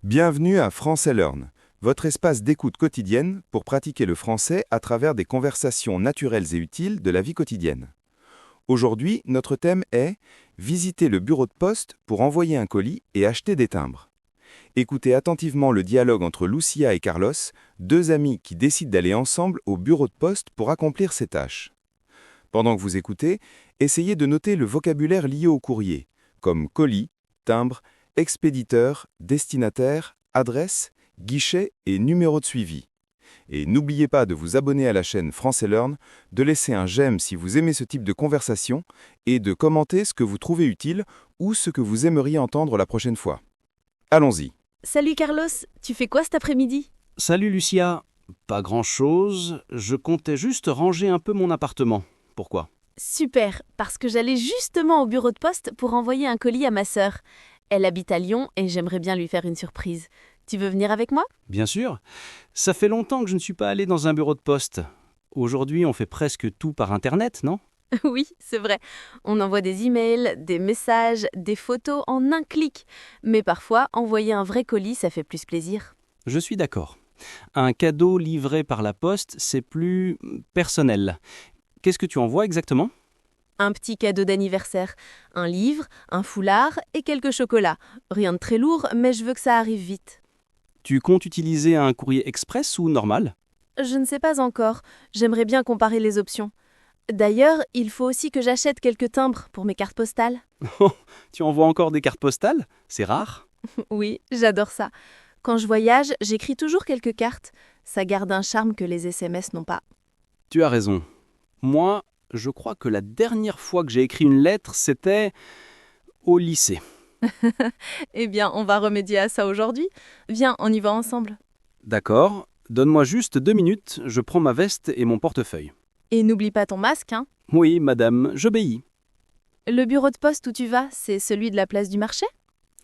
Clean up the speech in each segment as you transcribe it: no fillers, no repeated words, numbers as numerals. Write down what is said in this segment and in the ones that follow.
Bienvenue à Français Learn, votre espace d'écoute quotidienne pour pratiquer le français à travers des conversations naturelles et utiles de la vie quotidienne. Aujourd'hui, notre thème est « Visiter le bureau de poste pour envoyer un colis et acheter des timbres ». Écoutez attentivement le dialogue entre Lucia et Carlos, deux amis qui décident d'aller ensemble au bureau de poste pour accomplir ces tâches. Pendant que vous écoutez, essayez de noter le vocabulaire lié au courrier, comme colis, timbre, expéditeur, destinataire, adresse, guichet et numéro de suivi. Et n'oubliez pas de vous abonner à la chaîne Français Learn, de laisser un j'aime si vous aimez ce type de conversation et de commenter ce que vous trouvez utile ou ce que vous aimeriez entendre la prochaine fois. Allons-y. Salut Carlos, tu fais quoi cet après-midi? Salut Lucia, pas grand-chose, je comptais juste ranger un peu mon appartement. Pourquoi? Super, parce que j'allais justement au bureau de poste pour envoyer un colis à ma sœur. Elle habite à Lyon et j'aimerais bien lui faire une surprise. Tu veux venir avec moi? Bien sûr, ça fait longtemps que je ne suis pas allé dans un bureau de poste. Aujourd'hui, on fait presque tout par Internet, non? Oui, c'est vrai. On envoie des emails, des messages, des photos en un clic. Mais parfois, envoyer un vrai colis, ça fait plus plaisir. Je suis d'accord. Un cadeau livré par la poste, c'est plus personnel. Qu'est-ce que tu envoies exactement? Un petit cadeau d'anniversaire, un livre, un foulard et quelques chocolats. Rien de très lourd, mais je veux que ça arrive vite. Tu comptes utiliser un courrier express ou normal? Je ne sais pas encore. J'aimerais bien comparer les options. D'ailleurs, il faut aussi que j'achète quelques timbres pour mes cartes postales. Oh, tu envoies encore des cartes postales? C'est rare. Oui, j'adore ça. Quand je voyage, j'écris toujours quelques cartes. Ça garde un charme que les SMS n'ont pas. Tu as raison. Moi, je crois que la dernière fois que j'ai écrit une lettre, c'était au lycée. Eh bien, on va remédier à ça aujourd'hui. Viens, on y va ensemble. D'accord, donne-moi juste 2 minutes, je prends ma veste et mon portefeuille. Et n'oublie pas ton masque, hein. Oui, madame, j'obéis. Le bureau de poste où tu vas, c'est celui de la place du marché?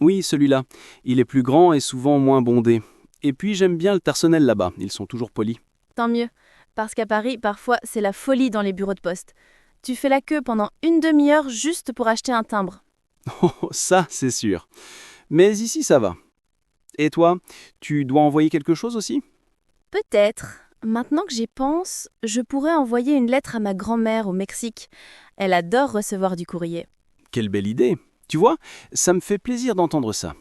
Oui, celui-là. Il est plus grand et souvent moins bondé. Et puis j'aime bien le personnel là-bas, ils sont toujours polis. Tant mieux. Parce qu'à Paris, parfois, c'est la folie dans les bureaux de poste. Tu fais la queue pendant une demi-heure juste pour acheter un timbre. Oh, ça, c'est sûr. Mais ici, ça va. Et toi, tu dois envoyer quelque chose aussi? Peut-être. Maintenant que j'y pense, je pourrais envoyer une lettre à ma grand-mère au Mexique. Elle adore recevoir du courrier. Quelle belle idée. Tu vois, ça me fait plaisir d'entendre ça.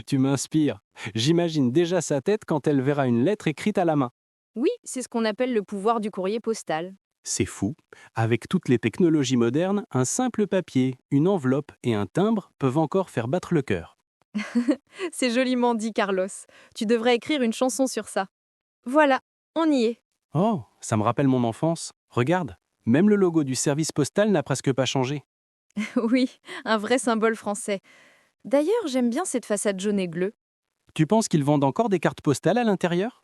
Tu m'inspires. J'imagine déjà sa tête quand elle verra une lettre écrite à la main. Oui, c'est ce qu'on appelle le pouvoir du courrier postal. C'est fou. Avec toutes les technologies modernes, un simple papier, une enveloppe et un timbre peuvent encore faire battre le cœur. C'est joliment dit, Carlos. Tu devrais écrire une chanson sur ça. Voilà, on y est. Oh, ça me rappelle mon enfance. Regarde, même le logo du service postal n'a presque pas changé. Oui, un vrai symbole français. D'ailleurs, j'aime bien cette façade jaune et bleue. Tu penses qu'ils vendent encore des cartes postales à l'intérieur?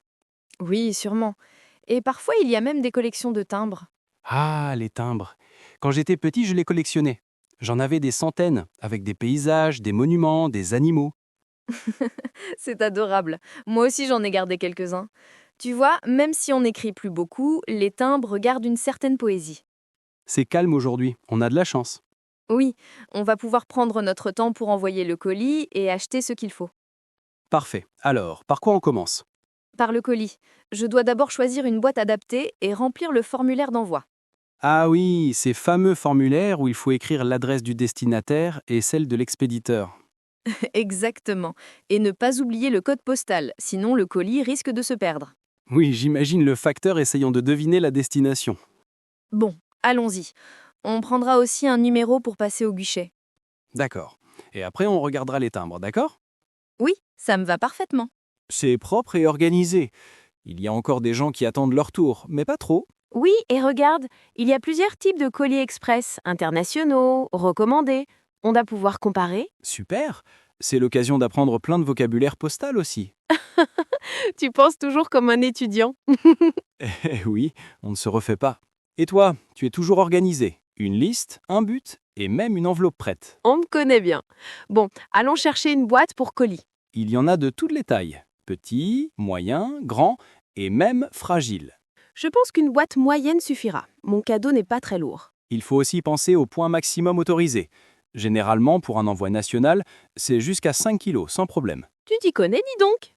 Oui, sûrement. Et parfois, il y a même des collections de timbres. Ah, les timbres. Quand j'étais petit, je les collectionnais. J'en avais des centaines, avec des paysages, des monuments, des animaux. C'est adorable. Moi aussi, j'en ai gardé quelques-uns. Tu vois, même si on n'écrit plus beaucoup, les timbres gardent une certaine poésie. C'est calme aujourd'hui, on a de la chance. Oui, on va pouvoir prendre notre temps pour envoyer le colis et acheter ce qu'il faut. Parfait. Alors, par quoi on commence? Par le colis, je dois d'abord choisir une boîte adaptée et remplir le formulaire d'envoi. Ah oui, ces fameux formulaires où il faut écrire l'adresse du destinataire et celle de l'expéditeur. Exactement. Et ne pas oublier le code postal, sinon le colis risque de se perdre. Oui, j'imagine le facteur essayant de deviner la destination. Bon, allons-y. On prendra aussi un numéro pour passer au guichet. D'accord. Et après, on regardera les timbres, d'accord? Oui, ça me va parfaitement. C'est propre et organisé. Il y a encore des gens qui attendent leur tour, mais pas trop. Oui, et regarde, il y a plusieurs types de colis express, internationaux, recommandés. On doit pouvoir comparer. Super. C'est l'occasion d'apprendre plein de vocabulaire postal aussi. Tu penses toujours comme un étudiant. Eh oui, on ne se refait pas. Et toi, tu es toujours organisé. Une liste, un but et même une enveloppe prête. On me connaît bien. Bon, allons chercher une boîte pour colis. Il y en a de toutes les tailles. Petit, moyen, grand et même fragile. Je pense qu'une boîte moyenne suffira. Mon cadeau n'est pas très lourd. Il faut aussi penser au point maximum autorisé. Généralement, pour un envoi national, c'est jusqu'à 5 kilos, sans problème. Tu t'y connais, dis donc.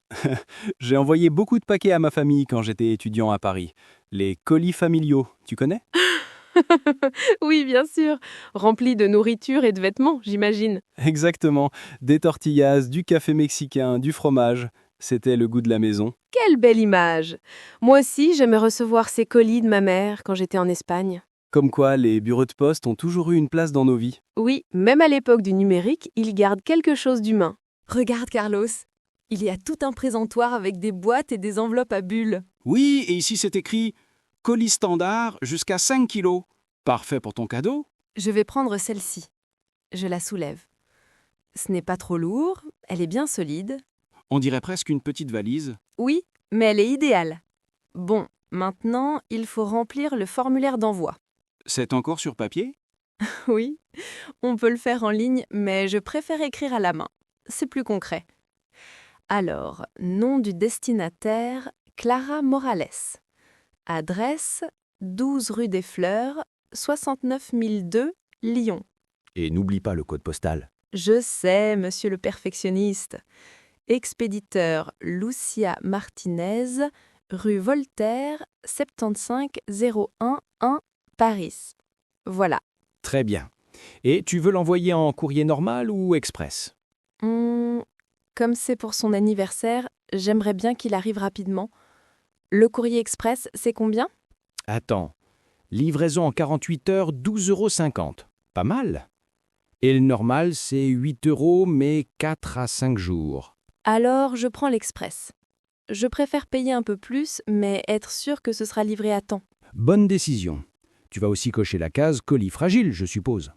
J'ai envoyé beaucoup de paquets à ma famille quand j'étais étudiant à Paris. Les colis familiaux, tu connais? Oui, bien sûr. Rempli de nourriture et de vêtements, j'imagine. Exactement. Des tortillas, du café mexicain, du fromage. C'était le goût de la maison. Quelle belle image. Moi aussi, j'aimais recevoir ces colis de ma mère quand j'étais en Espagne. Comme quoi, les bureaux de poste ont toujours eu une place dans nos vies. Oui, même à l'époque du numérique, ils gardent quelque chose d'humain. Regarde, Carlos. Il y a tout un présentoir avec des boîtes et des enveloppes à bulles. Oui, et ici c'est écrit « colis standard jusqu'à 5 kilos ». Parfait pour ton cadeau. Je vais prendre celle-ci. Je la soulève. Ce n'est pas trop lourd, elle est bien solide. On dirait presque une petite valise. Oui, mais elle est idéale. Bon, maintenant, il faut remplir le formulaire d'envoi. C'est encore sur papier? Oui, on peut le faire en ligne, mais je préfère écrire à la main. C'est plus concret. Alors, nom du destinataire, Clara Morales. Adresse, 12 rue des Fleurs, 69 002, Lyon. Et n'oublie pas le code postal. Je sais, monsieur le perfectionniste. Expéditeur Lucia Martinez, rue Voltaire, 75 011, Paris. Voilà. Très bien. Et tu veux l'envoyer en courrier normal ou express? Comme c'est pour son anniversaire, j'aimerais bien qu'il arrive rapidement. Le courrier express, c'est combien? Attends. Livraison en 48 heures, 12,50 €. Pas mal. Et le normal, c'est 8 €, mais 4 à 5 jours. Alors, je prends l'express. Je préfère payer un peu plus, mais être sûr que ce sera livré à temps. Bonne décision. Tu vas aussi cocher la case colis fragile, je suppose.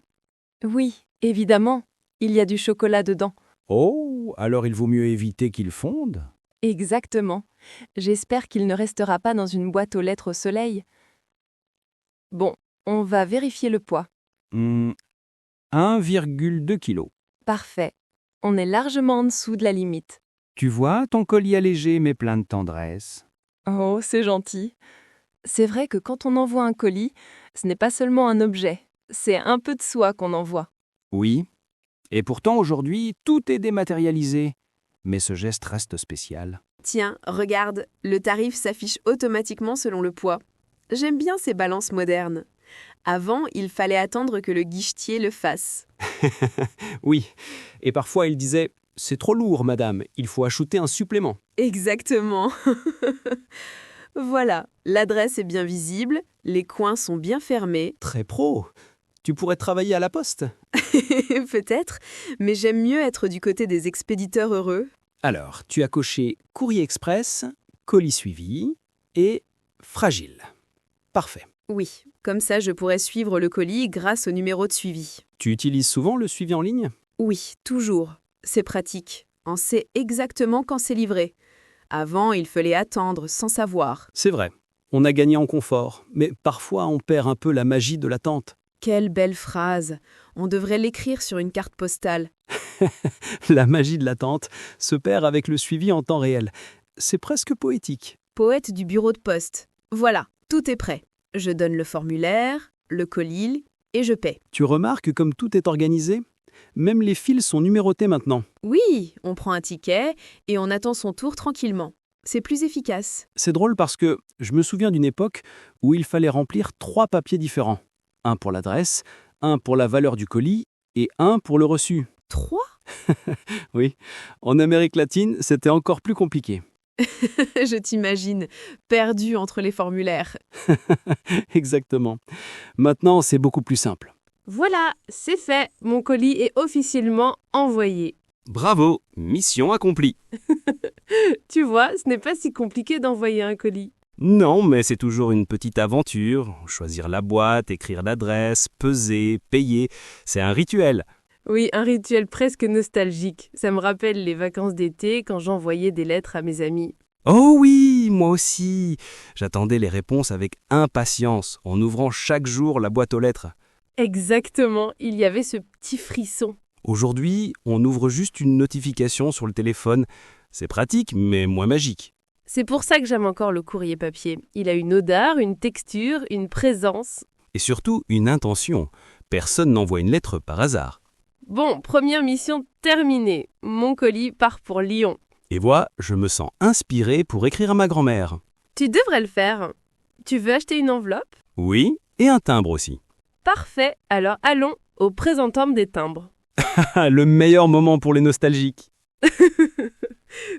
Oui, évidemment. Il y a du chocolat dedans. Oh, alors il vaut mieux éviter qu'il fonde. Exactement. J'espère qu'il ne restera pas dans une boîte aux lettres au soleil. Bon, on va vérifier le poids. 1,2 kg. Parfait. On est largement en dessous de la limite. Tu vois, ton colis allégé mais plein de tendresse. Oh, c'est gentil. C'est vrai que quand on envoie un colis, ce n'est pas seulement un objet, c'est un peu de soi qu'on envoie. Oui. Et pourtant, aujourd'hui, tout est dématérialisé. Mais ce geste reste spécial. Tiens, regarde, le tarif s'affiche automatiquement selon le poids. J'aime bien ces balances modernes. Avant, il fallait attendre que le guichetier le fasse. Oui, et parfois il disait « C'est trop lourd, madame, il faut ajouter un supplément Exactement. Voilà, l'adresse est bien visible, les coins sont bien fermés. ». Très pro. Tu pourrais travailler à la poste. Peut-être, mais j'aime mieux être du côté des expéditeurs heureux. Alors, tu as coché courrier express, colis suivi et fragile. Parfait. Oui, comme ça je pourrais suivre le colis grâce au numéro de suivi. Tu utilises souvent le suivi en ligne? Oui, toujours. C'est pratique. On sait exactement quand c'est livré. Avant, il fallait attendre sans savoir. C'est vrai. On a gagné en confort, mais parfois on perd un peu la magie de l'attente. Quelle belle phrase. On devrait l'écrire sur une carte postale. La magie de l'attente se perd avec le suivi en temps réel. C'est presque poétique. Poète du bureau de poste. Voilà, tout est prêt. Je donne le formulaire, le colis et je paie. Tu remarques comme tout est organisé? Même les fils sont numérotés maintenant. Oui, on prend un ticket et on attend son tour tranquillement. C'est plus efficace. C'est drôle parce que je me souviens d'une époque où il fallait remplir 3 papiers différents. Un pour l'adresse, un pour la valeur du colis et un pour le reçu. 3? Oui, en Amérique latine, c'était encore plus compliqué. Je t'imagine, perdu entre les formulaires. Exactement. Maintenant, c'est beaucoup plus simple. Voilà, c'est fait. Mon colis est officiellement envoyé. Bravo, mission accomplie. Tu vois, ce n'est pas si compliqué d'envoyer un colis. Non, mais c'est toujours une petite aventure. Choisir la boîte, écrire l'adresse, peser, payer, c'est un rituel. Oui, un rituel presque nostalgique. Ça me rappelle les vacances d'été quand j'envoyais des lettres à mes amis. Oh oui, moi aussi. J'attendais les réponses avec impatience, en ouvrant chaque jour la boîte aux lettres. Exactement, il y avait ce petit frisson. Aujourd'hui, on ouvre juste une notification sur le téléphone. C'est pratique, mais moins magique. C'est pour ça que j'aime encore le courrier papier. Il a une odeur, une texture, une présence. Et surtout, une intention. Personne n'envoie une lettre par hasard. Bon, première mission terminée. Mon colis part pour Lyon. Et voilà, je me sens inspiré pour écrire à ma grand-mère. Tu devrais le faire. Tu veux acheter une enveloppe? Oui, et un timbre aussi. Parfait, alors allons au présentoir des timbres. Le meilleur moment pour les nostalgiques.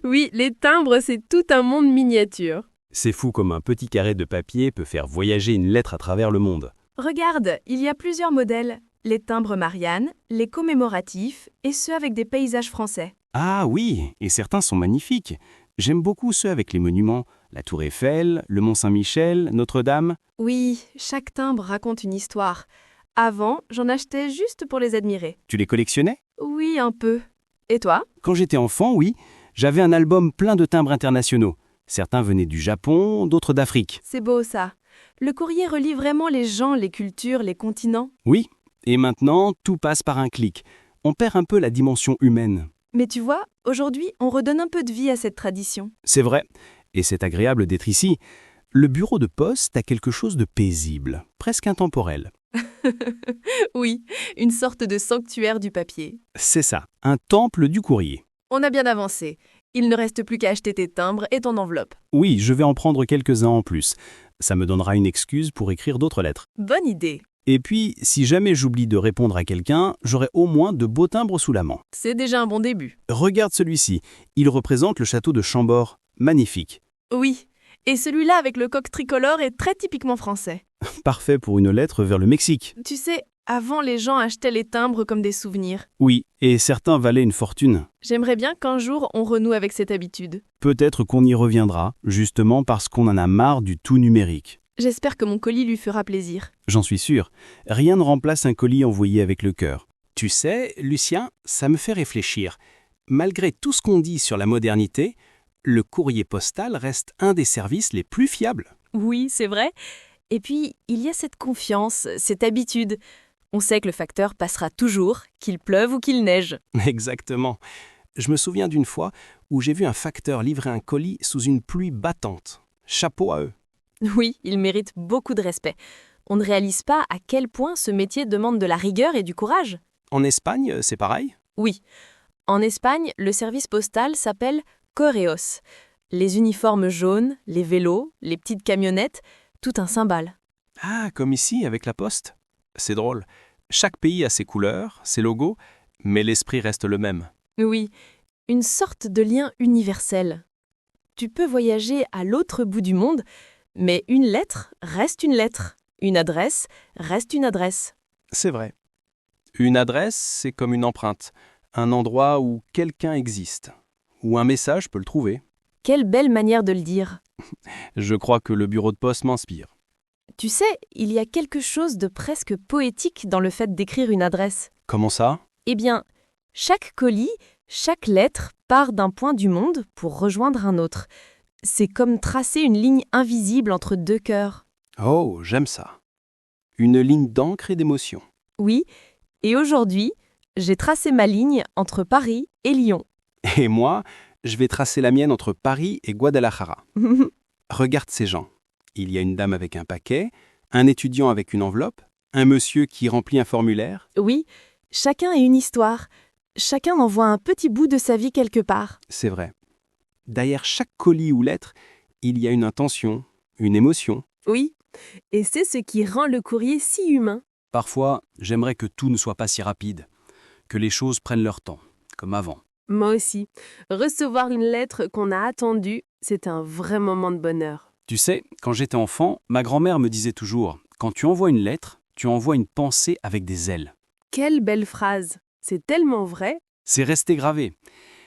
Oui, les timbres, c'est tout un monde miniature. C'est fou comme un petit carré de papier peut faire voyager une lettre à travers le monde. Regarde, il y a plusieurs modèles. Les timbres Marianne, les commémoratifs et ceux avec des paysages français. Ah oui, et certains sont magnifiques. J'aime beaucoup ceux avec les monuments, la Tour Eiffel, le Mont Saint-Michel, Notre-Dame. Oui, chaque timbre raconte une histoire. Avant, j'en achetais juste pour les admirer. Tu les collectionnais? Oui, un peu. Et toi? Quand j'étais enfant, oui, j'avais un album plein de timbres internationaux. Certains venaient du Japon, d'autres d'Afrique. C'est beau ça. Le courrier relie vraiment les gens, les cultures, les continents. Oui, et maintenant, tout passe par un clic. On perd un peu la dimension humaine. Mais tu vois, aujourd'hui, on redonne un peu de vie à cette tradition. C'est vrai, et c'est agréable d'être ici. Le bureau de poste a quelque chose de paisible, presque intemporel. Oui, une sorte de sanctuaire du papier. C'est ça, un temple du courrier. On a bien avancé. Il ne reste plus qu'à acheter tes timbres et ton enveloppe. Oui, je vais en prendre quelques-uns en plus. Ça me donnera une excuse pour écrire d'autres lettres. Bonne idée. Et puis, si jamais j'oublie de répondre à quelqu'un, j'aurai au moins de beaux timbres sous la main. C'est déjà un bon début. Regarde celui-ci, il représente le château de Chambord. Magnifique. Oui, et celui-là avec le coq tricolore est très typiquement français. Parfait pour une lettre vers le Mexique. Tu sais, avant les gens achetaient les timbres comme des souvenirs. Oui, et certains valaient une fortune. J'aimerais bien qu'un jour on renoue avec cette habitude. Peut-être qu'on y reviendra, justement parce qu'on en a marre du tout numérique. J'espère que mon colis lui fera plaisir. J'en suis sûr. Rien ne remplace un colis envoyé avec le cœur. Tu sais, Lucien, ça me fait réfléchir. Malgré tout ce qu'on dit sur la modernité, le courrier postal reste un des services les plus fiables. Oui, c'est vrai. Et puis, il y a cette confiance, cette habitude. On sait que le facteur passera toujours, qu'il pleuve ou qu'il neige. Exactement. Je me souviens d'une fois où j'ai vu un facteur livrer un colis sous une pluie battante. Chapeau à eux. Oui, il mérite beaucoup de respect. On ne réalise pas à quel point ce métier demande de la rigueur et du courage. En Espagne, c'est pareil? Oui. En Espagne, le service postal s'appelle Correos. Les uniformes jaunes, les vélos, les petites camionnettes, tout un cymbale. Ah, comme ici avec la poste. C'est drôle. Chaque pays a ses couleurs, ses logos, mais l'esprit reste le même. Oui, une sorte de lien universel. Tu peux voyager à l'autre bout du monde, mais une lettre reste une lettre. Une adresse reste une adresse. C'est vrai. Une adresse, c'est comme une empreinte, un endroit où quelqu'un existe, où un message peut le trouver. Quelle belle manière de le dire. Je crois que le bureau de poste m'inspire. Tu sais, il y a quelque chose de presque poétique dans le fait d'écrire une adresse. Comment ça? Eh bien, chaque colis, chaque lettre part d'un point du monde pour rejoindre un autre. C'est comme tracer une ligne invisible entre deux cœurs. Oh, j'aime ça. Une ligne d'encre et d'émotion. Oui, et aujourd'hui, j'ai tracé ma ligne entre Paris et Lyon. Et moi, je vais tracer la mienne entre Paris et Guadalajara. Regarde ces gens. Il y a une dame avec un paquet, un étudiant avec une enveloppe, un monsieur qui remplit un formulaire. Oui, chacun a une histoire. Chacun envoie un petit bout de sa vie quelque part. C'est vrai. Derrière chaque colis ou lettre, il y a une intention, une émotion. Oui, et c'est ce qui rend le courrier si humain. Parfois, j'aimerais que tout ne soit pas si rapide, que les choses prennent leur temps, comme avant. Moi aussi. Recevoir une lettre qu'on a attendue, c'est un vrai moment de bonheur. Tu sais, quand j'étais enfant, ma grand-mère me disait toujours « Quand tu envoies une lettre, tu envoies une pensée avec des ailes. Quelle belle phrase. C'est tellement vrai. » C'est resté gravé.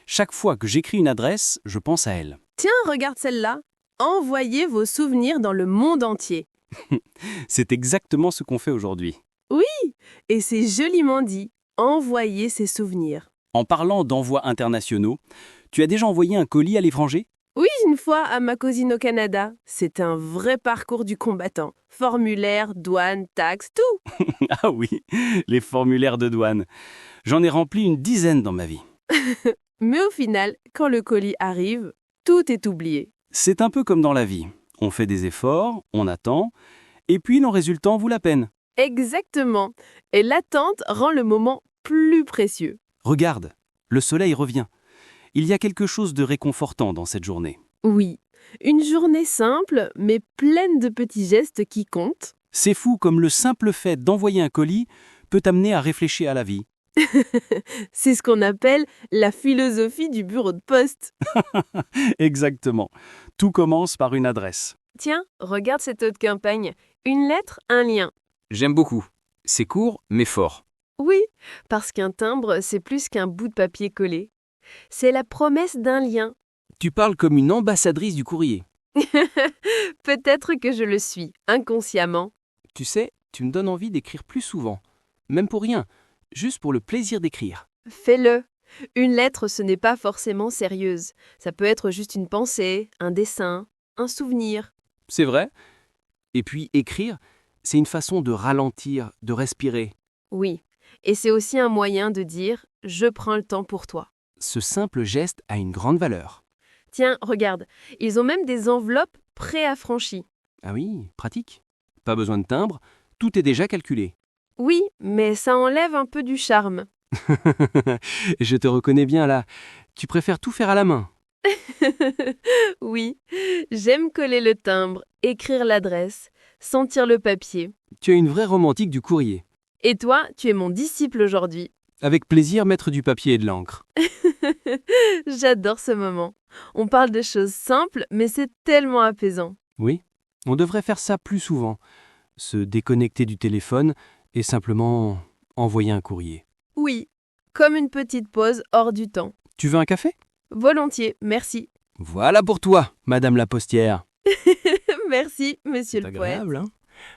Chaque fois que j'écris une adresse, je pense à elle. Tiens, regarde celle-là. Envoyez vos souvenirs dans le monde entier. C'est exactement ce qu'on fait aujourd'hui. Et c'est joliment dit. Envoyer ses souvenirs. En parlant d'envois internationaux, tu as déjà envoyé un colis à l'étranger? Oui, une fois à ma cousine au Canada. C'est un vrai parcours du combattant. Formulaire, douane, taxes, tout. Ah oui, les formulaires de douane. J'en ai rempli une dizaine dans ma vie. Mais au final, quand le colis arrive, tout est oublié. C'est un peu comme dans la vie. On fait des efforts, on attend, et puis l'en résultant vaut la peine. Exactement. Et l'attente rend le moment plus précieux. Regarde, le soleil revient. Il y a quelque chose de réconfortant dans cette journée. Oui, une journée simple, mais pleine de petits gestes qui comptent. C'est fou comme le simple fait d'envoyer un colis peut t'amener à réfléchir à la vie. C'est ce qu'on appelle la philosophie du bureau de poste. Exactement. Tout commence par une adresse. Tiens, regarde cette autre campagne. Une lettre, un lien. J'aime beaucoup. C'est court, mais fort. Oui, parce qu'un timbre, c'est plus qu'un bout de papier collé. C'est la promesse d'un lien. Tu parles comme une ambassadrice du courrier. Peut-être que je le suis, inconsciemment. Tu sais, tu me donnes envie d'écrire plus souvent. Même pour rien, juste pour le plaisir d'écrire. Fais-le. Une lettre, ce n'est pas forcément sérieuse. Ça peut être juste une pensée, un dessin, un souvenir. C'est vrai. Et puis écrire, c'est une façon de ralentir, de respirer. Oui, et c'est aussi un moyen de dire « je prends le temps pour toi ». Ce simple geste a une grande valeur. Tiens, regarde, ils ont même des enveloppes préaffranchies. Ah oui, pratique. Pas besoin de timbre, tout est déjà calculé. Oui, mais ça enlève un peu du charme. Je te reconnais bien là. Tu préfères tout faire à la main. Oui, j'aime coller le timbre, écrire l'adresse, sentir le papier. Tu es une vraie romantique du courrier. Et toi, tu es mon disciple aujourd'hui. Avec plaisir, mettre du papier et de l'encre. J'adore ce moment. On parle de choses simples, mais c'est tellement apaisant. Oui, on devrait faire ça plus souvent. Se déconnecter du téléphone et simplement envoyer un courrier. Oui, comme une petite pause hors du temps. Tu veux un café ? Volontiers, merci. Voilà pour toi, Madame la postière. Merci, monsieur C'est le poète. agréable, hein?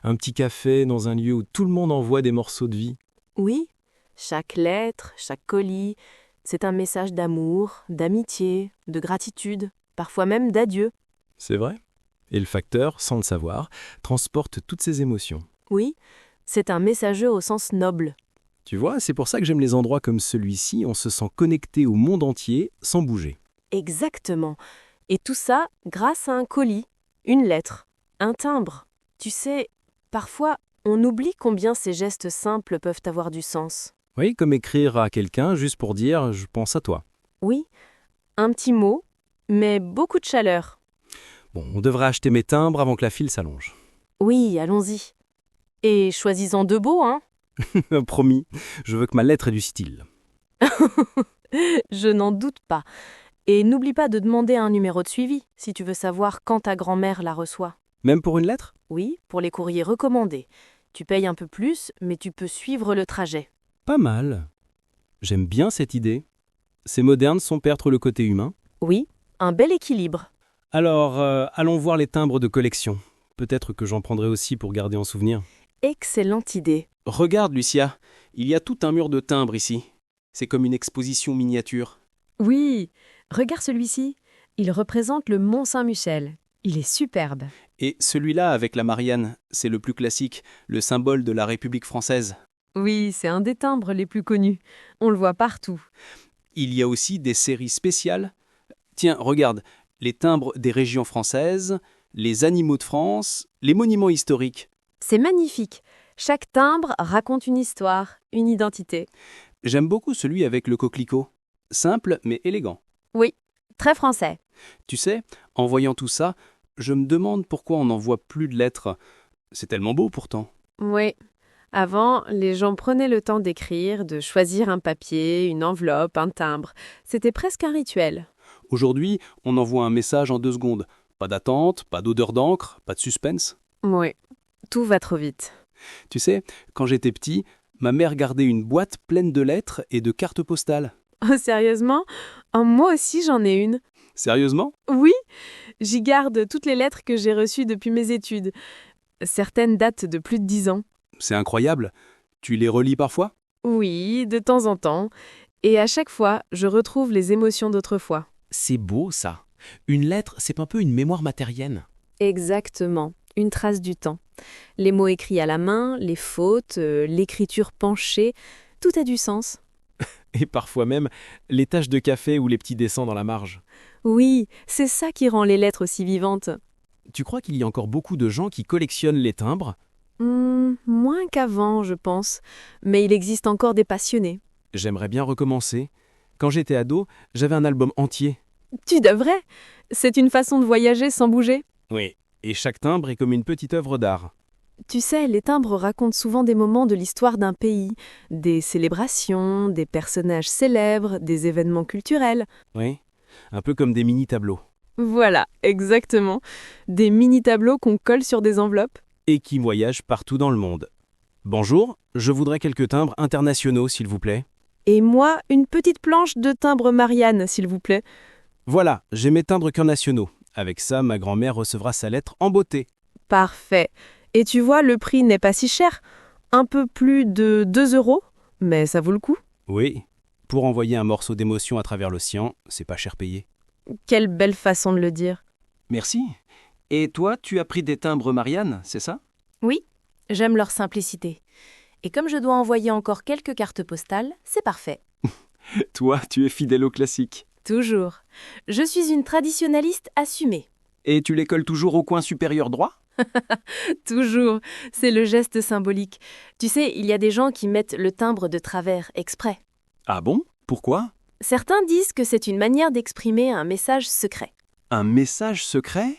Un petit café dans un lieu où tout le monde envoie des morceaux de vie. Oui, chaque lettre, chaque colis, c'est un message d'amour, d'amitié, de gratitude, parfois même d'adieu. C'est vrai. Et le facteur, sans le savoir, transporte toutes ces émotions. Oui, c'est un messager au sens noble. Tu vois, c'est pour ça que j'aime les endroits comme celui-ci, on se sent connecté au monde entier sans bouger. Exactement. Et tout ça grâce à un colis, une lettre, un timbre. Tu sais, parfois, on oublie combien ces gestes simples peuvent avoir du sens. Oui, comme écrire à quelqu'un juste pour dire « je pense à toi Oui, un petit mot, mais beaucoup de chaleur. ». Bon, on devrait acheter mes timbres avant que la file s'allonge. Oui, allons-y. Et choisis-en deux beaux, hein? Promis, je veux que ma lettre ait du style. Je n'en doute pas. Et n'oublie pas de demander un numéro de suivi, si tu veux savoir quand ta grand-mère la reçoit. Même pour une lettre ? Oui, pour les courriers recommandés. Tu payes un peu plus, mais tu peux suivre le trajet. Pas mal. J'aime bien cette idée. C'est moderne sans perdre le côté humain. Oui, un bel équilibre. Alors, allons voir les timbres de collection. Peut-être que j'en prendrai aussi pour garder en souvenir. Excellente idée. Regarde, Lucia, il y a tout un mur de timbres ici. C'est comme une exposition miniature. Oui, regarde celui-ci. Il représente le Mont Saint-Michel. Il est superbe. Et celui-là avec la Marianne, c'est le plus classique, le symbole de la République française. Oui, c'est un des timbres les plus connus. On le voit partout. Il y a aussi des séries spéciales. Tiens, regarde, les timbres des régions françaises, les animaux de France, les monuments historiques. C'est magnifique. Chaque timbre raconte une histoire, une identité. J'aime beaucoup celui avec le coquelicot. Simple mais élégant. Oui, très français. Tu sais, en voyant tout ça, je me demande pourquoi on n'envoie plus de lettres. C'est tellement beau pourtant. Oui. Avant, les gens prenaient le temps d'écrire, de choisir un papier, une enveloppe, un timbre. C'était presque un rituel. Aujourd'hui, on envoie un message en 2 secondes. Pas d'attente, pas d'odeur d'encre, pas de suspense. Oui, tout va trop vite. Tu sais, quand j'étais petit, ma mère gardait une boîte pleine de lettres et de cartes postales. Oh, sérieusement? Oh, moi aussi, j'en ai une. Sérieusement? Oui, j'y garde toutes les lettres que j'ai reçues depuis mes études. Certaines datent de plus de 10 ans. C'est incroyable. Tu les relis parfois? Oui, de temps en temps. Et à chaque fois, je retrouve les émotions d'autrefois. C'est beau, ça. Une lettre, c'est un peu une mémoire matérienne. Exactement, une trace du temps. Les mots écrits à la main, les fautes, l'écriture penchée, tout a du sens. Et parfois même, les taches de café ou les petits dessins dans la marge. Oui, c'est ça qui rend les lettres aussi vivantes. Tu crois qu'il y a encore beaucoup de gens qui collectionnent les timbres ? Moins qu'avant, je pense. Mais il existe encore des passionnés. J'aimerais bien recommencer. Quand j'étais ado, j'avais un album entier. Tu devrais. C'est une façon de voyager sans bouger. Oui. Et chaque timbre est comme une petite œuvre d'art. Tu sais, les timbres racontent souvent des moments de l'histoire d'un pays, des célébrations, des personnages célèbres, des événements culturels. Oui. Un peu comme des mini-tableaux. Voilà, exactement. Des mini-tableaux qu'on colle sur des enveloppes. Et qui voyagent partout dans le monde. Bonjour, je voudrais quelques timbres internationaux, s'il vous plaît. Et moi, une petite planche de timbre Marianne, s'il vous plaît. Voilà, j'ai mes timbres cœurs nationaux. Avec ça, ma grand-mère recevra sa lettre en beauté. Parfait. Et tu vois, le prix n'est pas si cher. Un peu plus de 2 €, mais ça vaut le coup. Oui, pour envoyer un morceau d'émotion à travers l'océan, c'est pas cher payé. Quelle belle façon de le dire. Merci. Et toi, tu as pris des timbres Marianne, c'est ça? Oui, j'aime leur simplicité. Et comme je dois envoyer encore quelques cartes postales, c'est parfait. Toi, tu es fidèle au classique. Toujours. Je suis une traditionnaliste assumée. Et tu les colles toujours au coin supérieur droit? Toujours. C'est le geste symbolique. Tu sais, il y a des gens qui mettent le timbre de travers exprès. Ah bon? Pourquoi? Certains disent que c'est une manière d'exprimer un message secret. Un message secret?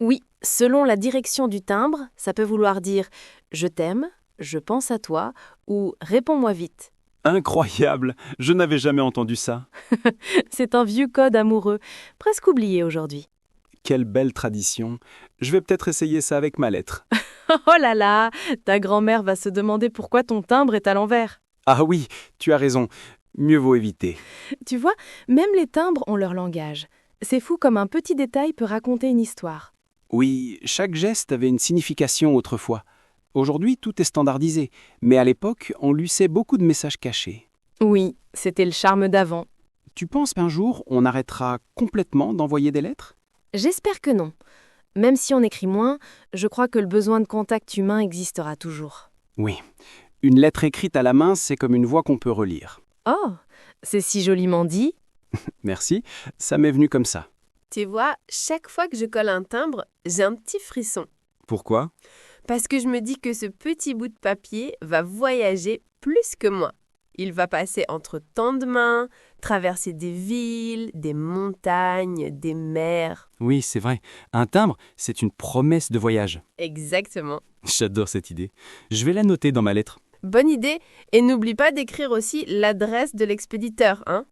Oui, selon la direction du timbre, ça peut vouloir dire « je t'aime »,« je pense à toi » ou « réponds-moi vite Incroyable! Je n'avais jamais entendu ça. » C'est un vieux code amoureux, presque oublié aujourd'hui. Quelle belle tradition. Je vais peut-être essayer ça avec ma lettre. Oh là là, ta grand-mère va se demander pourquoi ton timbre est à l'envers. Ah oui, tu as raison. Mieux vaut éviter. Tu vois, même les timbres ont leur langage. C'est fou comme un petit détail peut raconter une histoire. Oui, chaque geste avait une signification autrefois. Aujourd'hui, tout est standardisé, mais à l'époque, on luçait beaucoup de messages cachés. Oui, c'était le charme d'avant. Tu penses qu'un jour, on arrêtera complètement d'envoyer des lettres? J'espère que non. Même si on écrit moins, je crois que le besoin de contact humain existera toujours. Oui. Une lettre écrite à la main, c'est comme une voix qu'on peut relire. Oh, c'est si joliment dit. Merci, ça m'est venu comme ça. Tu vois, chaque fois que je colle un timbre, j'ai un petit frisson. Pourquoi? Parce que je me dis que ce petit bout de papier va voyager plus que moi. Il va passer entre tant de mains, traverser des villes, des montagnes, des mers. Oui, c'est vrai. Un timbre, c'est une promesse de voyage. Exactement. J'adore cette idée. Je vais la noter dans ma lettre. Bonne idée. Et n'oublie pas d'écrire aussi l'adresse de l'expéditeur, hein?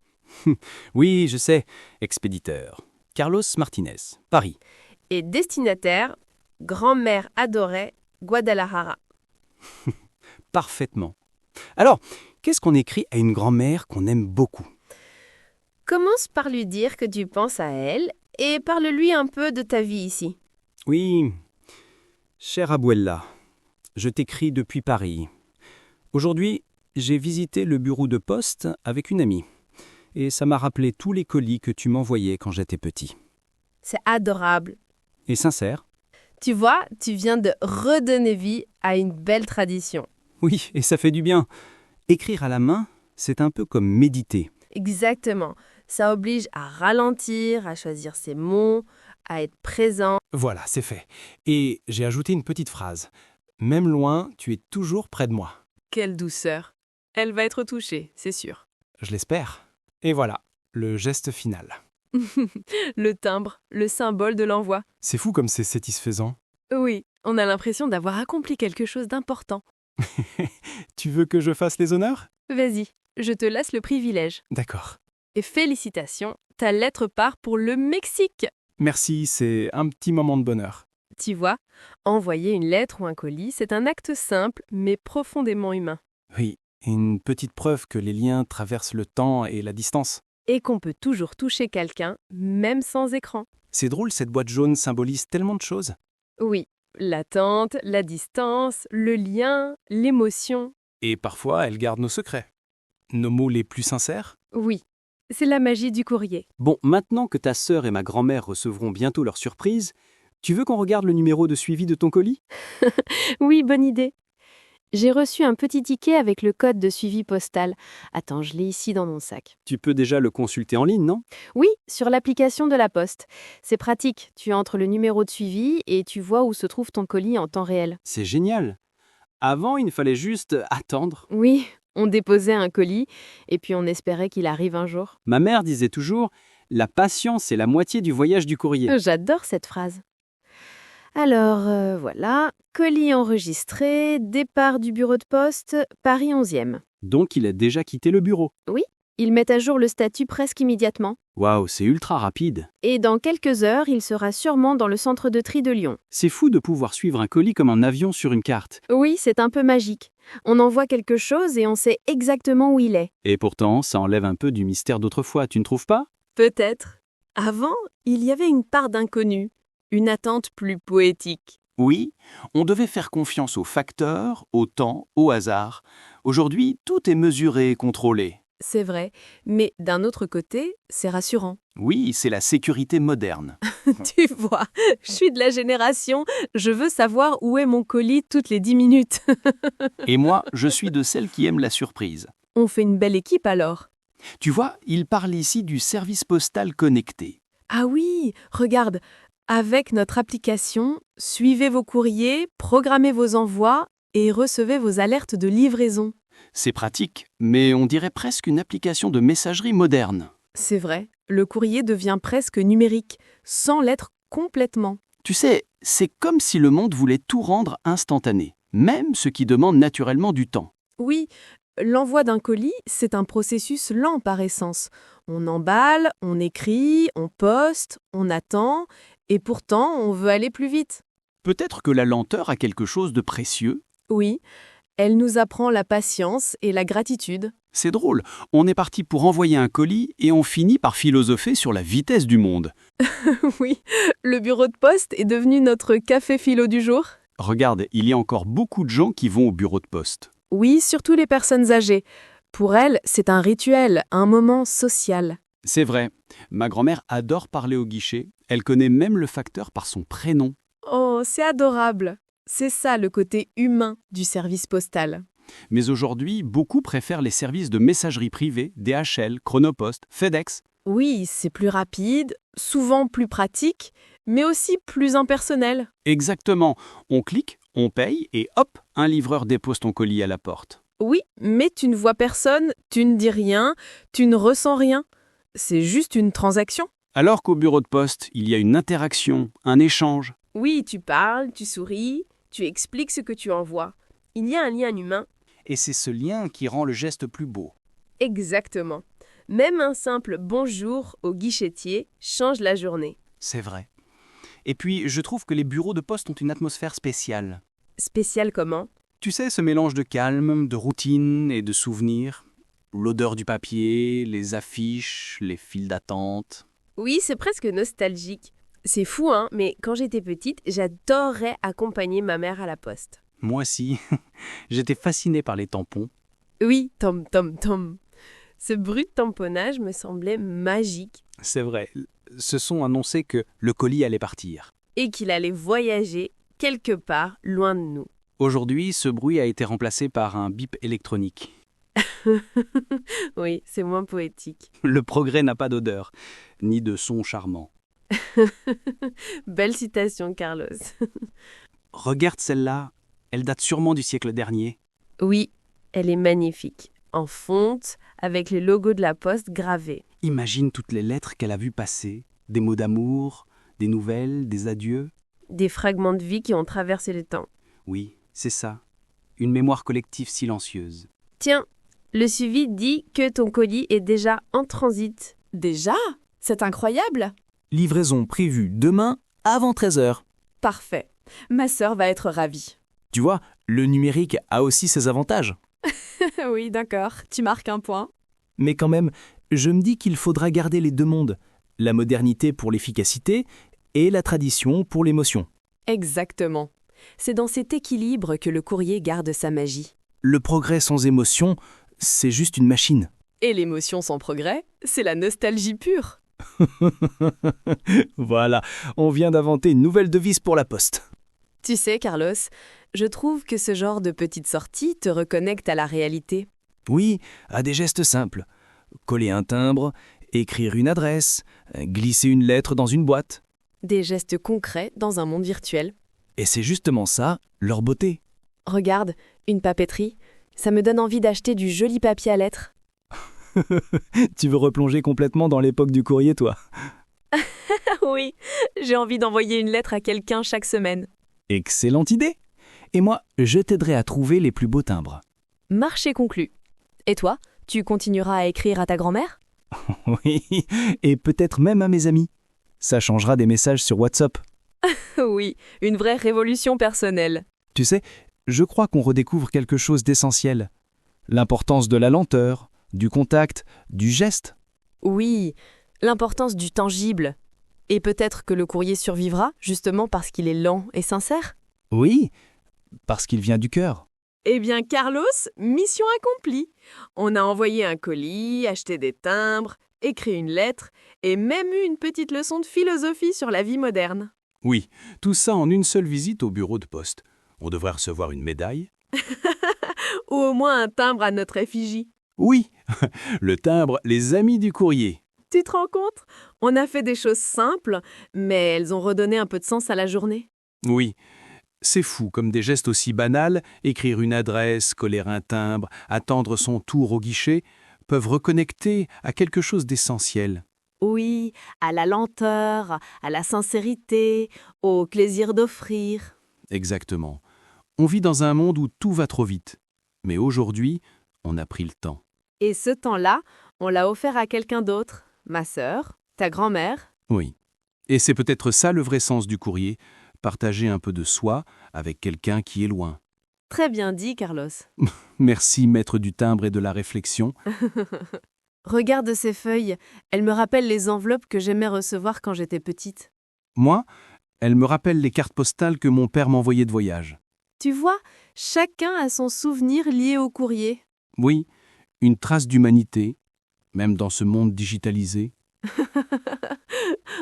Oui, je sais. Expéditeur. Carlos Martinez, Paris. Et destinataire, grand-mère adorée, Guadalajara. Parfaitement. Alors, qu'est-ce qu'on écrit à une grand-mère qu'on aime beaucoup? Commence par lui dire que tu penses à elle et parle-lui un peu de ta vie ici. Oui. Chère Abuela, je t'écris depuis Paris. Aujourd'hui, j'ai visité le bureau de poste avec une amie. Et ça m'a rappelé tous les colis que tu m'envoyais quand j'étais petit. C'est adorable. Et sincère. Tu vois, tu viens de redonner vie à une belle tradition. Oui, et ça fait du bien. Écrire à la main, c'est un peu comme méditer. Exactement. Ça oblige à ralentir, à choisir ses mots, à être présent. Voilà, c'est fait. Et j'ai ajouté une petite phrase. Même loin, tu es toujours près de moi. Quelle douceur. Elle va être touchée, c'est sûr. Je l'espère. Et voilà, le geste final. Le timbre, le symbole de l'envoi. C'est fou comme c'est satisfaisant. Oui, on a l'impression d'avoir accompli quelque chose d'important. Tu veux que je fasse les honneurs? Vas-y, je te laisse le privilège. D'accord. Et félicitations, ta lettre part pour le Mexique. Merci, c'est un petit moment de bonheur. Tu vois, envoyer une lettre ou un colis, c'est un acte simple, mais profondément humain. Oui, une petite preuve que les liens traversent le temps et la distance. Et qu'on peut toujours toucher quelqu'un, même sans écran. C'est drôle, cette boîte jaune symbolise tellement de choses. Oui, l'attente, la distance, le lien, l'émotion. Et parfois, elle garde nos secrets. Nos mots les plus sincères. Oui, c'est la magie du courrier. Bon, maintenant que ta sœur et ma grand-mère recevront bientôt leur surprise, tu veux qu'on regarde le numéro de suivi de ton colis? Oui, bonne idée. J'ai reçu un petit ticket avec le code de suivi postal. Attends, je l'ai ici dans mon sac. Tu peux déjà le consulter en ligne, non? Oui, sur l'application de la Poste. C'est pratique. Tu entres le numéro de suivi et tu vois où se trouve ton colis en temps réel. C'est génial. Avant, il fallait juste attendre. Oui, On déposait un colis et puis on espérait qu'il arrive un jour. Ma mère disait toujours « La patience est la moitié du voyage du courrier J'adore cette phrase. Alors, voilà, colis enregistré, départ du bureau de poste, Paris 11e. ». Donc il a déjà quitté le bureau. Ils mettent à jour le statut presque immédiatement. Waouh, c'est ultra rapide. Et dans quelques heures, il sera sûrement dans le centre de tri de Lyon. C'est fou de pouvoir suivre un colis comme un avion sur une carte. Oui, c'est un peu magique. On envoie quelque chose et on sait exactement où il est. Et pourtant, ça enlève un peu du mystère d'autrefois, tu ne trouves pas? Peut-être. Avant, il y avait une part d'inconnu, une attente plus poétique. Oui, on devait faire confiance aux facteurs, au temps, au hasard. Aujourd'hui, tout est mesuré et contrôlé. C'est vrai, mais d'un autre côté, c'est rassurant. Oui, c'est la sécurité moderne. Tu vois, je suis de la génération, je veux savoir où est mon colis toutes les 10 minutes. Et moi, je suis de celles qui aiment la surprise. On fait une belle équipe alors. Tu vois, il parle ici du service postal connecté. Ah oui, regarde, avec notre application, suivez vos courriers, programmez vos envois et recevez vos alertes de livraison. C'est pratique, mais on dirait presque une application de messagerie moderne. C'est vrai, le courrier devient presque numérique, sans l'être complètement. Tu sais, c'est comme si le monde voulait tout rendre instantané, même ce qui demande naturellement du temps. Oui, l'envoi d'un colis, c'est un processus lent par essence. On emballe, on écrit, on poste, on attend, et pourtant on veut aller plus vite. Peut-être que la lenteur a quelque chose de précieux. Oui, elle nous apprend la patience et la gratitude. C'est drôle, on est parti pour envoyer un colis et on finit par philosopher sur la vitesse du monde. Oui, le bureau de poste est devenu notre café philo du jour. Regarde, il y a encore beaucoup de gens qui vont au bureau de poste. Oui, surtout les personnes âgées. Pour elles, c'est un rituel, un moment social. C'est vrai, ma grand-mère adore parler au guichet, elle connaît même le facteur par son prénom. Oh, c'est adorable. C'est ça le côté humain du service postal. Mais aujourd'hui, beaucoup préfèrent les services de messagerie privée, DHL, Chronopost, FedEx. Oui, c'est plus rapide, souvent plus pratique, mais aussi plus impersonnel. Exactement, on clique, on paye et hop, un livreur dépose ton colis à la porte. Oui, mais tu ne vois personne, tu ne dis rien, tu ne ressens rien. C'est juste une transaction. Alors qu'au bureau de poste, il y a une interaction, un échange. Oui, tu parles, tu souris, tu expliques ce que tu envoies. Il y a un lien humain. Et c'est ce lien qui rend le geste plus beau. Exactement. Même un simple bonjour au guichetier change la journée. C'est vrai. Et puis, je trouve que les bureaux de poste ont une atmosphère spéciale. Spécial comment? Tu sais, ce mélange de calme, de routine et de souvenirs. L'odeur du papier, les affiches, les files d'attente. Oui, c'est presque nostalgique. C'est fou, hein, mais quand j'étais petite, j'adorais accompagner ma mère à la poste. Moi aussi. J'étais fasciné par les tampons. Oui, tom tom tom. Ce bruit de tamponnage me semblait magique C'est vrai. Ce son annonçait que le colis allait partir. et qu'il allait voyager quelque part loin de nous. Aujourd'hui, ce bruit a été remplacé par un bip électronique. Oui, c'est moins poétique. Le progrès n'a pas d'odeur, ni de son charmant. Belle citation, Carlos. Regarde celle-là, elle date sûrement du siècle dernier. Oui, elle est magnifique. En fonte, avec les logos de la poste gravés. Imagine toutes les lettres qu'elle a vues passer, des mots d'amour, des nouvelles, des adieux. Des fragments de vie qui ont traversé le temps. Oui, c'est ça. Une mémoire collective silencieuse. Tiens, le suivi dit que ton colis est déjà en transit. Déjà? C'est incroyable! Livraison prévue demain avant 13h. Parfait. Ma sœur va être ravie. Tu vois, le numérique a aussi ses avantages. Oui, d'accord. Tu marques un point. Mais quand même, je me dis qu'il faudra garder les deux mondes. La modernité pour l'efficacité et la tradition pour l'émotion. Exactement. C'est dans cet équilibre que le courrier garde sa magie. Le progrès sans émotion, c'est juste une machine. Et l'émotion sans progrès, c'est la nostalgie pure. Voilà, on vient d'inventer une nouvelle devise pour la poste. Tu sais, Carlos, je trouve que ce genre de petite sortie te reconnecte à la réalité. Oui, à des gestes simples. Coller un timbre, écrire une adresse, glisser une lettre dans une boîte. Des gestes concrets dans un monde virtuel. Et c'est justement ça, leur beauté. Regarde, une papeterie. Ça me donne envie d'acheter du joli papier à lettres. Tu veux replonger complètement dans l'époque du courrier, toi? Oui, j'ai envie d'envoyer une lettre à quelqu'un chaque semaine. Excellente idée! Et moi, je t'aiderai à trouver les plus beaux timbres. Marché conclu. Et toi, tu continueras à écrire à ta grand-mère? Oui, et peut-être même à mes amis. Ça changera des messages sur WhatsApp. Oui, une vraie révolution personnelle. Tu sais, je crois qu'on redécouvre quelque chose d'essentiel. L'importance de la lenteur, du contact, du geste. Oui, l'importance du tangible. Et peut-être que le courrier survivra, justement parce qu'il est lent et sincère? Oui, parce qu'il vient du cœur. Eh bien, Carlos, mission accomplie. On a envoyé un colis, acheté des timbres, écrit une lettre et même eu une petite leçon de philosophie sur la vie moderne. Oui, tout ça en une seule visite au bureau de poste. On devrait recevoir une médaille. Ou au moins un timbre à notre effigie. Oui, le timbre Les Amis du courrier. Tu te rends compte? On a fait des choses simples, mais elles ont redonné un peu de sens à la journée. Oui, c'est fou comme des gestes aussi banals, écrire une adresse, coller un timbre, attendre son tour au guichet, peuvent reconnecter à quelque chose d'essentiel. Oui, à la lenteur, à la sincérité, au plaisir d'offrir. Exactement. On vit dans un monde où tout va trop vite. Mais aujourd'hui, on a pris le temps. Et ce temps-là, on l'a offert à quelqu'un d'autre. Ma sœur, ta grand-mère. Oui. Et c'est peut-être ça le vrai sens du courrier, partager un peu de soi avec quelqu'un qui est loin. Très bien dit, Carlos. Merci, maître du timbre et de la réflexion. Regarde ces feuilles, elles me rappellent les enveloppes que j'aimais recevoir quand j'étais petite. Moi, elle me rappelle les cartes postales que mon père m'envoyait de voyage. Tu vois, chacun a son souvenir lié au courrier. Oui, une trace d'humanité, même dans ce monde digitalisé.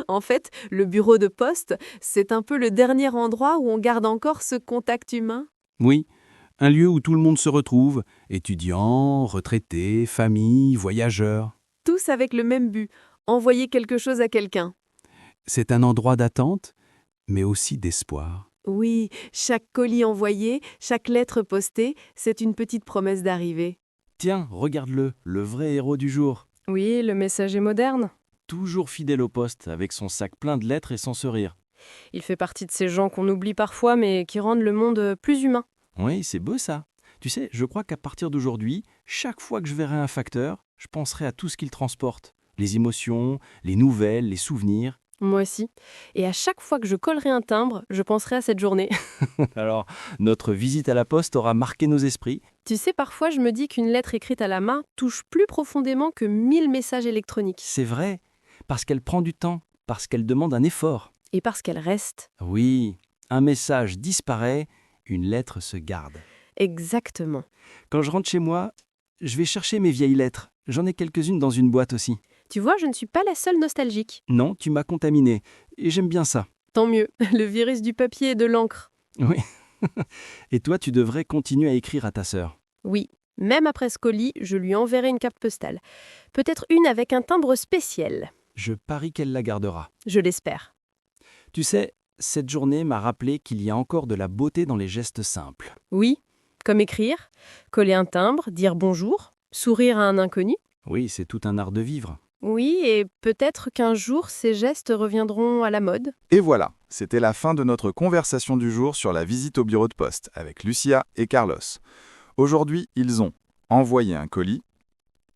En fait, le bureau de poste, c'est un peu le dernier endroit où on garde encore ce contact humain. Oui, un lieu où tout le monde se retrouve, étudiants, retraités, familles, voyageurs. Tous avec le même but, envoyer quelque chose à quelqu'un. C'est un endroit d'attente, mais aussi d'espoir. Oui, chaque colis envoyé, chaque lettre postée, c'est une petite promesse d'arrivée. Tiens, regarde-le, le vrai héros du jour. Oui, le messager moderne. Toujours fidèle au poste, avec son sac plein de lettres et son sourire. Il fait partie de ces gens qu'on oublie parfois, mais qui rendent le monde plus humain. Oui, c'est beau ça. Tu sais, je crois qu'à partir d'aujourd'hui, chaque fois que je verrai un facteur, je penserai à tout ce qu'il transporte. Les émotions, les nouvelles, les souvenirs. Moi aussi. Et à chaque fois que je collerai un timbre, je penserai à cette journée. Alors, notre visite à la poste aura marqué nos esprits. Tu sais, parfois je me dis qu'une lettre écrite à la main touche plus profondément que 1000 messages électroniques. C'est vrai, parce qu'elle prend du temps, parce qu'elle demande un effort. Et parce qu'elle reste. Oui, un message disparaît, une lettre se garde. Exactement. Quand je rentre chez moi, je vais chercher mes vieilles lettres. J'en ai quelques-unes dans une boîte aussi. Tu vois, je ne suis pas la seule nostalgique. Non, tu m'as contaminé. Et j'aime bien ça. Tant mieux, le virus du papier et de l'encre. Oui. Et toi, tu devrais continuer à écrire à ta sœur. Oui, même après ce colis, je lui enverrai une carte postale. Peut-être une avec un timbre spécial. Je parie qu'elle la gardera. Je l'espère. Tu sais, cette journée m'a rappelé qu'il y a encore de la beauté dans les gestes simples. Oui, comme écrire, coller un timbre, dire bonjour, sourire à un inconnu. Oui, c'est tout un art de vivre. Oui, et peut-être qu'un jour, ces gestes reviendront à la mode. Et voilà, c'était la fin de notre conversation du jour sur la visite au bureau de poste avec Lucia et Carlos. Aujourd'hui, ils ont envoyé un colis,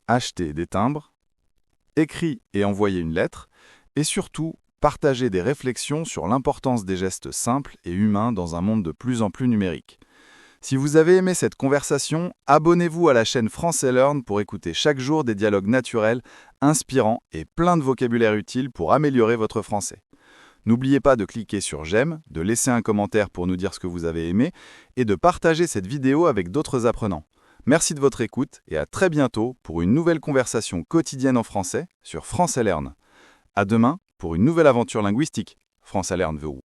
acheté des timbres, écrit et envoyé une lettre, et surtout, partagé des réflexions sur l'importance des gestes simples et humains dans un monde de plus en plus numérique. Si vous avez aimé cette conversation, abonnez-vous à la chaîne Français Learn pour écouter chaque jour des dialogues naturels, inspirants et plein de vocabulaire utile pour améliorer votre français. N'oubliez pas de cliquer sur j'aime, de laisser un commentaire pour nous dire ce que vous avez aimé et de partager cette vidéo avec d'autres apprenants. Merci de votre écoute et à très bientôt pour une nouvelle conversation quotidienne en français sur Français Learn. À demain pour une nouvelle aventure linguistique. Français Learn veut